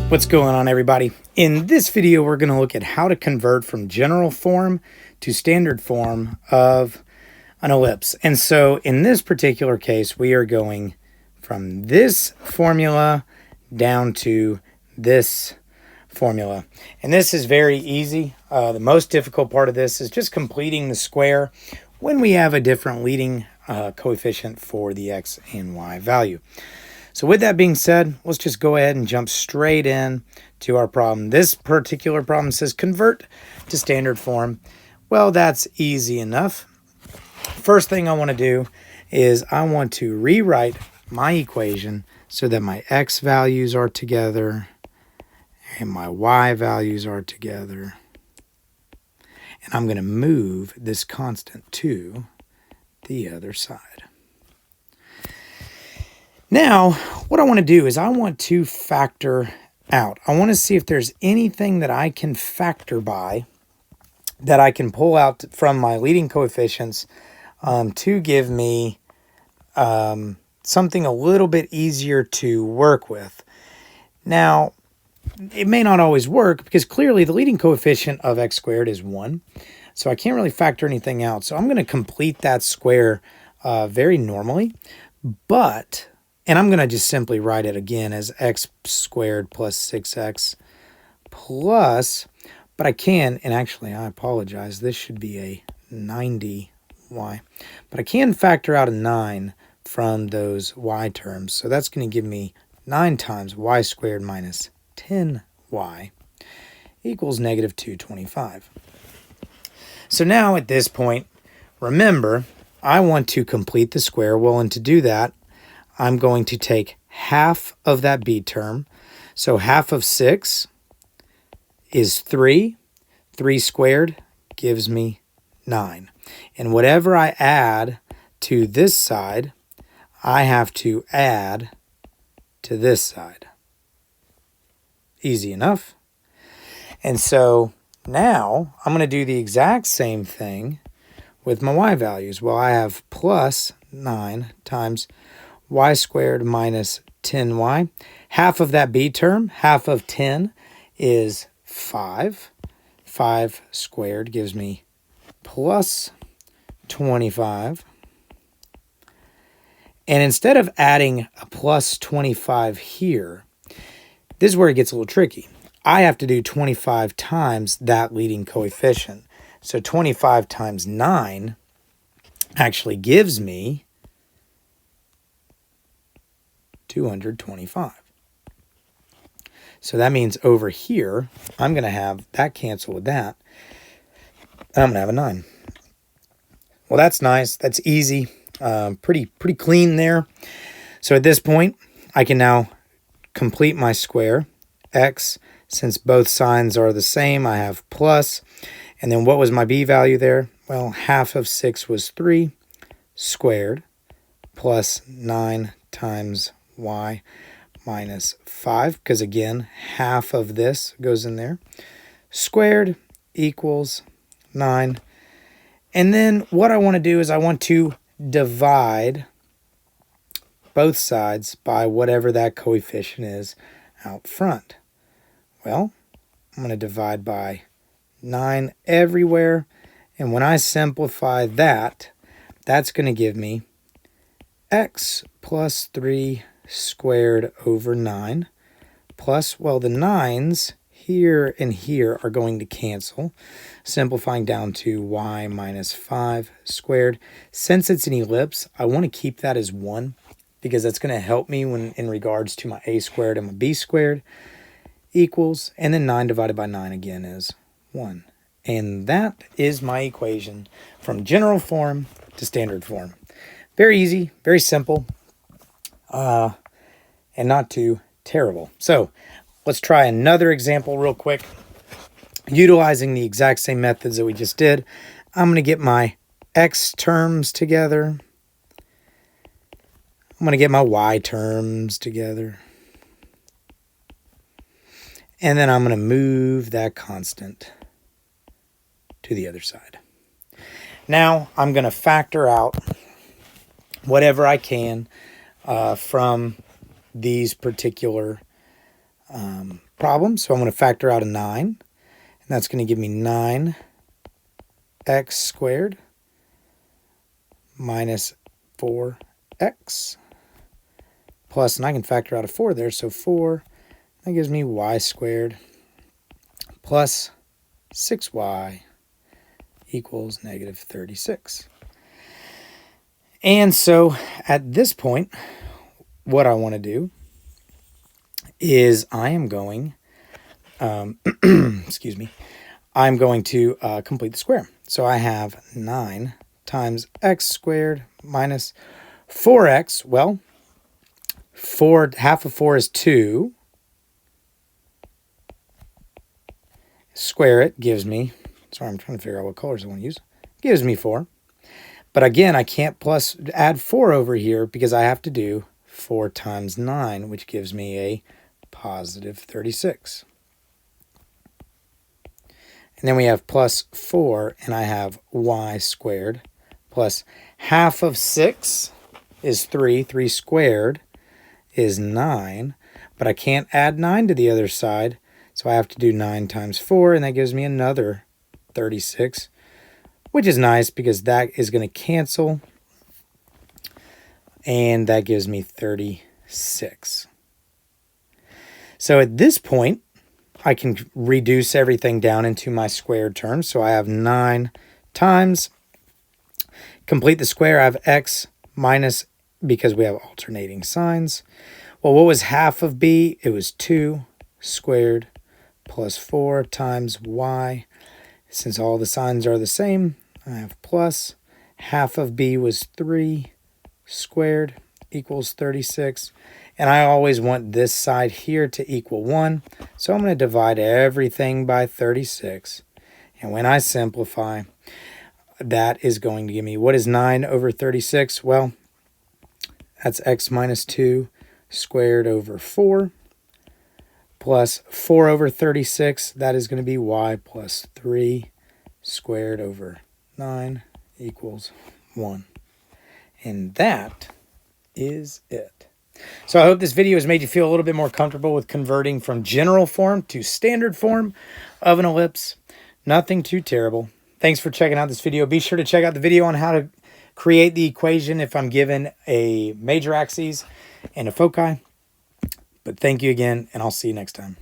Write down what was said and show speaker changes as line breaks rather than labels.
What's going on, everybody? In this video, we're going to look at how to convert from general form to standard form of an ellipse. And so in this particular case, we are going from this formula down to this formula. And this is very easy. The most difficult part of this is just completing the square when we have a different leading coefficient for the x and y value. So with that being said, let's just go ahead and jump straight in to our problem. This particular problem says convert to standard form. Well, that's easy enough. First thing I want to do is I want to rewrite my equation so that my x values are together and my y values are together. And I'm going to move this constant to the other side. Now, what I want to do is I want to factor out. I want to see if there's anything that I can factor by that I can pull out from my leading coefficients to give me something a little bit easier to work with. Now, it may not always work because clearly the leading coefficient of x squared is 1. So I can't really factor anything out. So I'm going to complete that square very normally. And I'm going to just simply write it again as x squared plus 6x plus, but I can, and actually I apologize, this should be a 90y. But I can factor out a 9 from those y terms. So that's going to give me 9 times y squared minus 10y equals negative 225. So now at this point, remember, I want to complete the square. Well, and to do that, I'm going to take half of that b term. So half of 6 is 3. 3 squared gives me 9. And whatever I add to this side, I have to add to this side. Easy enough. And so now I'm going to do the exact same thing with my y values. Well, I have plus 9 times y squared minus 10y. Half of that b term, half of 10 is 5. 5 squared gives me plus 25. And instead of adding a plus 25 here, this is where it gets a little tricky. I have to do 25 times that leading coefficient. So 25 times 9 actually gives me 225. So that means over here, I'm going to have that cancel with that. I'm going to have a 9. Well, that's nice. That's easy. Pretty clean there. So at this point, I can now complete my square. X, since both signs are the same, I have plus. And then what was my b value there? Well, half of 6 was 3 squared plus 9 times y minus 5, because again, half of this goes in there, squared equals 9. And then what I want to do is I want to divide both sides by whatever that coefficient is out front. Well, I'm going to divide by 9 everywhere, and when I simplify that, that's going to give me x plus 3 squared over 9 plus, well, the 9s here and here are going to cancel, simplifying down to y minus 5 squared. Since it's an ellipse, I want to keep that as 1 because that's going to help me when in regards to my a squared and my b squared equals, and then 9 divided by 9 again is 1. And that is my equation from general form to standard form. Very easy, very simple. And not too terrible. So let's try another example real quick. Utilizing the exact same methods that we just did, I'm going to get my x terms together. I'm going to get my y terms together. And then I'm going to move that constant to the other side. Now I'm going to factor out whatever I can from these particular problem, so I'm going to factor out a 9. And that's going to give me 9x squared minus 4x plus, and I can factor out a 4 there, so 4, that gives me y squared plus 6y equals negative 36. And so at this point, what I want to do is I am going, excuse me, I'm going to complete the square. So I have 9 times x squared minus 4x. Well, half of 4 is 2. Square it gives me, sorry, I'm trying to figure out what colors I want to use. Gives me 4. But again, I can't add 4 over here because I have to do 4 times 9, which gives me a positive 36. And then we have plus 4, and I have y squared plus half of 6 is 3. 3 squared is 9. But I can't add 9 to the other side, so I have to do 9 times 4, and that gives me another 36, which is nice because that is going to cancel, and that gives me 36. So at this point, I can reduce everything down into my squared terms. So I have 9 times, complete the square, I have x minus, because we have alternating signs. Well, what was half of b? It was 2 squared plus 4 times y. Since all the signs are the same, I have plus. Half of b was 3 squared equals 36. And I always want this side here to equal 1. So I'm going to divide everything by 36. And when I simplify, that is going to give me, what is 9 over 36? Well, that's x minus 2 squared over 4 plus 4 over 36. That is going to be y plus 3 squared over 9 equals 1. And that is it. So I hope this video has made you feel a little bit more comfortable with converting from general form to standard form of an ellipse. Nothing too terrible. Thanks for checking out this video. Be sure to check out the video on how to create the equation if I'm given a major axis and a foci. But thank you again, and I'll see you next time.